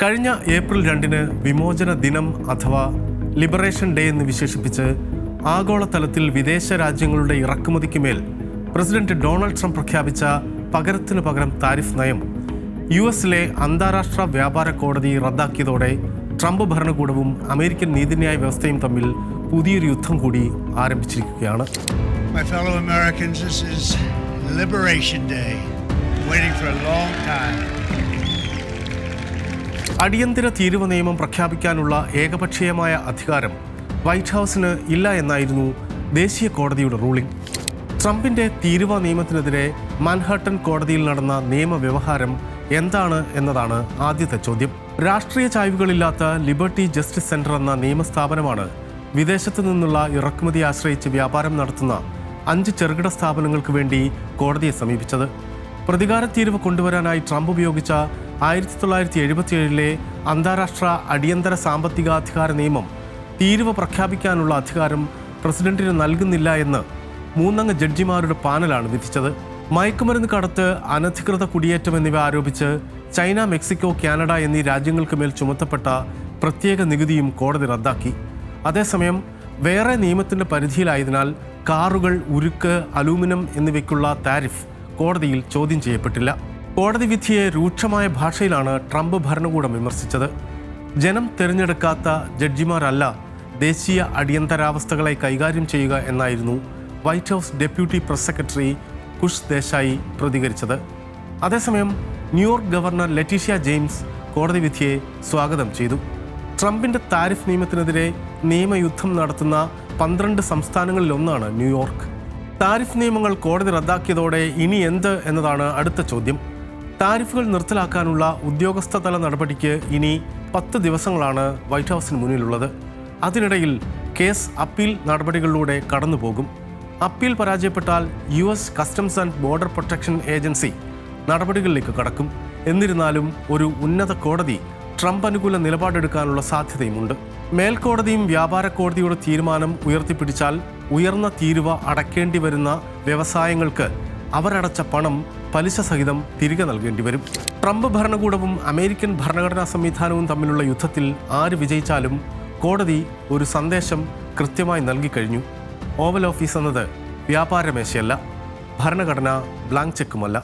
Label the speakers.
Speaker 1: കഴിഞ്ഞ ഏപ്രിൽ 2-ന് വിമോചന ദിനം അഥവാ ലിബറേഷൻ ഡേ എന്ന് വിശേഷിപ്പിച്ച് ആഗോളതലത്തിൽ വിദേശ രാജ്യങ്ങളുടെ ഇറക്കുമതിക്ക് മേൽ പ്രസിഡന്റ് ഡൊണാൾഡ് ട്രംപ് പ്രഖ്യാപിച്ച പകരത്തിന് പകരം താരിഫ് നയം യുഎസിലെ അന്താരാഷ്ട്ര വ്യാപാര കോടതി റദ്ദാക്കിയതോടെ ട്രംപ് ഭരണകൂടവും അമേരിക്കൻ നീതിന്യായ വ്യവസ്ഥയും തമ്മിൽ പുതിയൊരു യുദ്ധം കൂടി ആരംഭിച്ചിരിക്കുകയാണ്.
Speaker 2: My fellow Americans, this is Liberation Day. Waiting for a long time.
Speaker 1: അടിയന്തര തീരുവ നിയമം പ്രഖ്യാപിക്കാനുള്ള ഏകപക്ഷീയമായ അധികാരം വൈറ്റ് ഹൗസിന് ഇല്ല എന്നായിരുന്നു ദേശീയ കോടതിയുടെ റൂളിംഗ്. ട്രംപിന്റെ തീരുവ നിയമത്തിനെതിരെ മാൻഹാട്ടൻ കോടതിയിൽ നടന്ന നിയമവ്യവഹാരം എന്താണ് എന്നതാണ് ആദ്യത്തെ ചോദ്യം. രാഷ്ട്രീയ ചായ്വുകളില്ലാത്ത ലിബർട്ടി ജസ്റ്റിസ് സെന്റർ എന്ന നിയമസ്ഥാപനമാണ് വിദേശത്തു നിന്നുള്ള ഇറക്കുമതി ആശ്രയിച്ച് വ്യാപാരം നടത്തുന്ന 5 ചെറുകിട സ്ഥാപനങ്ങൾക്ക് വേണ്ടി കോടതിയെ സമീപിച്ചത്. പ്രതികാര തീരുവ കൊണ്ടുവരാനായി ട്രംപ് ഉപയോഗിച്ച 1977-ലെ അന്താരാഷ്ട്ര അടിയന്തര സാമ്പത്തികാധികാര നിയമം തീരുവ പ്രഖ്യാപിക്കാനുള്ള അധികാരം പ്രസിഡന്റിന് നൽകുന്നില്ല എന്ന് 3 അംഗ ജഡ്ജിമാരുടെ പാനലാണ് വിധിച്ചത്. മയക്കുമരുന്ന് കടത്ത്, അനധികൃത കുടിയേറ്റം എന്നിവ ആരോപിച്ച് ചൈന, മെക്സിക്കോ, കാനഡ എന്നീ രാജ്യങ്ങൾക്ക് മേൽ ചുമത്തപ്പെട്ട പ്രത്യേക നികുതിയും കോടതി റദ്ദാക്കി. അതേസമയം വേറെ നിയമത്തിന്റെ പരിധിയിലായതിനാൽ കാറുകൾ, ഉരുക്ക്, അലൂമിനിയം എന്നിവയ്ക്കുള്ള താരിഫ് കോടതിയിൽ ചോദ്യം ചെയ്യപ്പെട്ടില്ല. കോടതി വിധിയെ രൂക്ഷമായ ഭാഷയിലാണ് ട്രംപ് ഭരണകൂടം വിമർശിച്ചത്. ജനം തിരഞ്ഞെടുക്കാത്ത ജഡ്ജിമാരല്ല ദേശീയ അടിയന്തരാവസ്ഥകളെ കൈകാര്യം ചെയ്യുക എന്നായിരുന്നു white house deputy press secretary Kush Desai പ്രതികരിച്ചത്. അതേസമയം ന്യൂയോർക്ക് ഗവർണർ ലെറ്റീഷ്യ ജെയിംസ് കോടതി വിധിയെ സ്വാഗതം ചെയ്തു. ട്രംപിന്റെ താരിഫ് നിയമത്തിനെതിരെ നിയമയുദ്ധം നടത്തുന്ന 12 സംസ്ഥാനങ്ങളിലൊന്നാണ് ന്യൂയോർക്ക്. താരിഫ് നിയമങ്ങൾ കോടതി റദ്ദാക്കിയതോടെ ഇനി എന്ത് എന്നതാണ് അടുത്ത ചോദ്യം. താരിഫുകൾ നിർത്തലാക്കാനുള്ള ഉദ്യോഗസ്ഥതല നടപടിക്ക് ഇനി 10 ദിവസങ്ങളാണ് വൈറ്റ് ഹൗസിന് മുന്നിലുള്ളത്. അതിനിടയിൽ കേസ് അപ്പീൽ നടപടികളിലൂടെ കടന്നുപോകും. അപ്പീൽ പരാജയപ്പെട്ടാൽ US customs and border protection agency നടപടികളിലേക്ക് കടക്കും. എന്നിരുന്നാലും ഒരു ഉന്നത കോടതി ട്രംപ് അനുകൂല നിലപാടെടുക്കാനുള്ള സാധ്യതയുമുണ്ട്. മേൽക്കോടതിയും വ്യാപാര കോടതിയുടെ തീരുമാനം ഉയർത്തിപ്പിടിച്ചാൽ ഉയർന്ന തീരുവ അടയ്ക്കേണ്ടി വരുന്ന വ്യവസായങ്ങൾക്ക് അവരടച്ച പണം പലിശ സഹിതം തിരികെ നൽകേണ്ടി വരും. ട്രംപ് ഭരണകൂടവും അമേരിക്കൻ ഭരണഘടനാ സംവിധാനവും തമ്മിലുള്ള യുദ്ധത്തിൽ ആര് വിജയിച്ചാലും കോടതി ഒരു സന്ദേശം കൃത്യമായി നൽകിക്കഴിഞ്ഞു. ഓവൽ ഓഫീസ് എന്നത് വ്യാപാരമേശയല്ല, ഭരണഘടന ബ്ലാങ്ക് ചെക്കുമല്ല.